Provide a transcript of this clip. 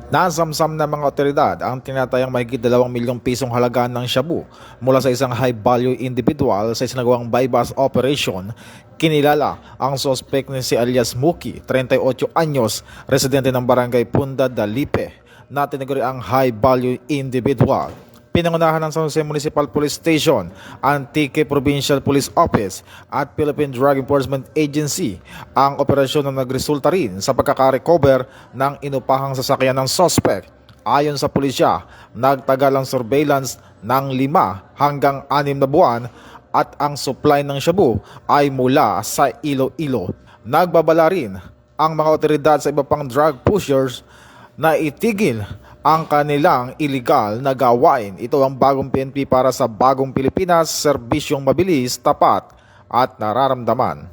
Nasamsam ng mga otoridad ang tinatayang mahigit 2 milyong pisong halaga ng shabu mula sa isang high-value individual sa isinagawang buy-bust operation. Kinilala ang sospek ni si alias Muki, 38 anyos, residente ng barangay Punda Dalipe, na tinaguri ang high-value individual. Pinangunahan ng San Jose Municipal Police Station, Antique Provincial Police Office at Philippine Drug Enforcement Agency ang operasyon na nagresulta rin sa pagkakarecover ng inupahang sasakyan ng suspect. Ayon sa pulisya, nagtagal ang surveillance ng 5 hanggang 6 na buwan at ang supply ng shabu ay mula sa Iloilo. Nagbabala rin ang mga otoridad sa iba pang drug pushers na itigil ang kanilang illegal na gawain. Ito ang bagong PNP para sa bagong Pilipinas, serbisyong mabilis, tapat at nararamdaman.